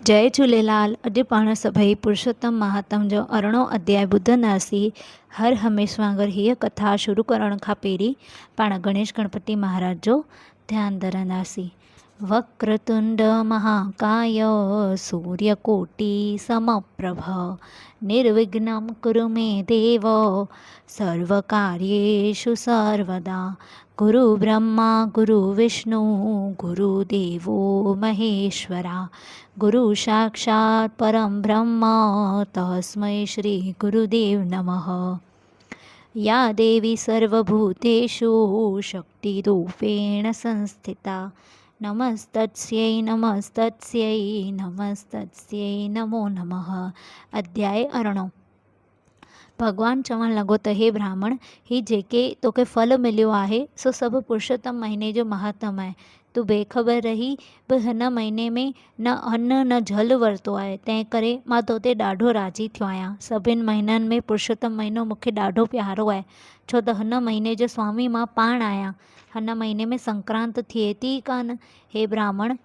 जय झूलेलाल। अॼु पाण सभई पुरुषोत्तम महात्म जो अरिड़ों अध्याय ॿुधंदासीं। हर हमेशह वांगुरु हीअ कथा शुरू करण खां पहिरीं पाण गणेश गणपति महाराज जो ध्यानु धरंदासीं। वक्रतुंड महाकाय सूर्यकोटि समप्रभ निर्विघ्नं कुरु मे देव सर्वकार्येषु सर्वदा। गुरु ब्रह्मा गुरु विष्णु गुरुदेवो महेश्वरा गुरु साक्षात् परं ब्रह्म तस्मै श्री गुरुदेव नमः। या देवी सर्वभूतेषु शक्तिरूपेण संस्थिता नमस्तस्यै नमस्तस्यै नमस्तस्यै नमो नमः। अध्याय अरिड़ों। भगवान चवण लॻो त हे ब्राह्मण, ही जेके तोखे फल मिलियो आहे सो सभु पुरुषोत्तम महीने जो महात्म आहे। तूं बेख़बर रही बि हिन महीने में न अन्न न जल वरितो आहे, तंहिं करे मां तोते ॾाढो राज़ी थियो आहियां। सभिनि महीननि में पुरुषोत्तम महीनो मूंखे ॾाढो प्यारो आहे, छो त हिन महीने जो स्वामी मां पाण आहियां। हिन महीने में संक्रांत थिए थी कान। हे ब्राह्मण,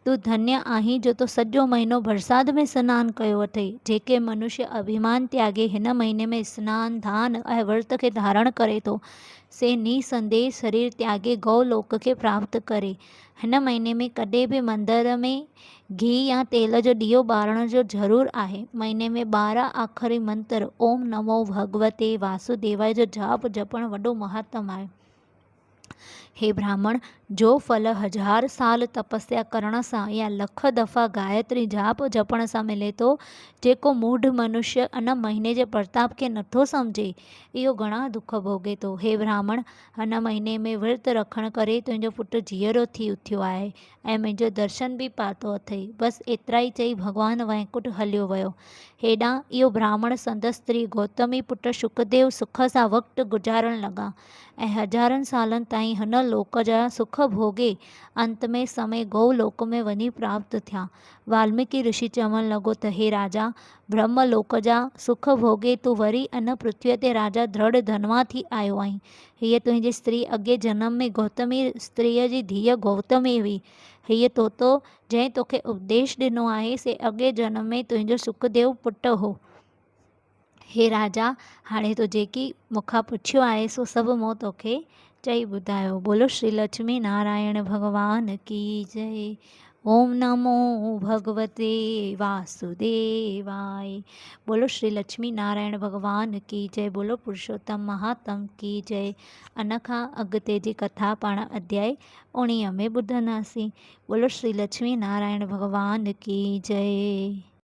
तूं धन्य आहीं जो तो सॼो महीनो बरसाति में सनानु कयो अथई। जेके मनुष्य अभिमान त्यागे हिन महीने में स्नान दान ऐं विर्त खे धारण करे थो, से निसंदेह शरीर त्यागे गौलोक खे प्राप्त करे। हिन महीने में कॾहिं बि मंदर में घी या तेल जो ॾीओ ॿारण जो ज़रूरु आहे। महीने में 12 आख़िरी मंत्र ओम नमो भगवते वासुदेवाय जो जाप जपण वॾो महात्म आहे। हे ब्राह्मण, जो फल 1000 साल तपस्या करण सां या लख दफ़ा गायत्री जाप जपण सां मिले थो, जेको मूढ़ मनुष्य अन महीने जे प्रताप खे नथो सम्झे, इहो घणा दुख भोगे थो। हे ब्राह्मण, हिन महीने में विर्त रखण करे तुंहिंजो पुटु जीअरो थी उथियो आहे ऐं मुंहिंजो दर्शन बि पातो अथई। बसि एतिरा ई चई भॻवानु वैकुंठ हलियो वियो। हेॾां इहो ब्राह्मण संदसि स्त्री गौतमी पुटु शुकदेव सुख सां वक़्तु गुज़ारण लॻा ऐं हज़ारनि सालनि ताईं हिन लोक जा सुख भोगे अंत में समय गौ लोक में वञी प्राप्त थिया। वाल्मीकि ऋषि चवण लॻो त हे राजा, ब्रह्म लोक जा सुख भोगे तूं वरी अन पृथ्वीअ ते राजा दृढ़ धनवा थी आयो आहीं। हीअ तुंहिंजी स्त्री अॻे जन्म में गौतमी स्त्रीअ जी धीअ गौतमी हुई। हीअ तोतो जंहिं तोखे उपदेश ॾिनो आहे से अॻे जन्म में तुंहिंजो सुखदेव पुटु हो। हे राजा, हाणे तो जेकी मूंखां पुछियो आहे सो सभु मूं तोखे चई ॿुधायो। बोलो श्री लक्ष्मी नारायण भगवान की जय। ओम नमो भगवते वासुदेवाय। बोलो श्री लक्ष्मी नारायण भगवान की जय। बोलो पुरुषोत्तम महात्म की जय। इन खां अॻिते जी कथा पाण अध्याय 19 में ॿुधंदासीं। बोलो श्री लक्ष्मी नारायण भगवान की जय।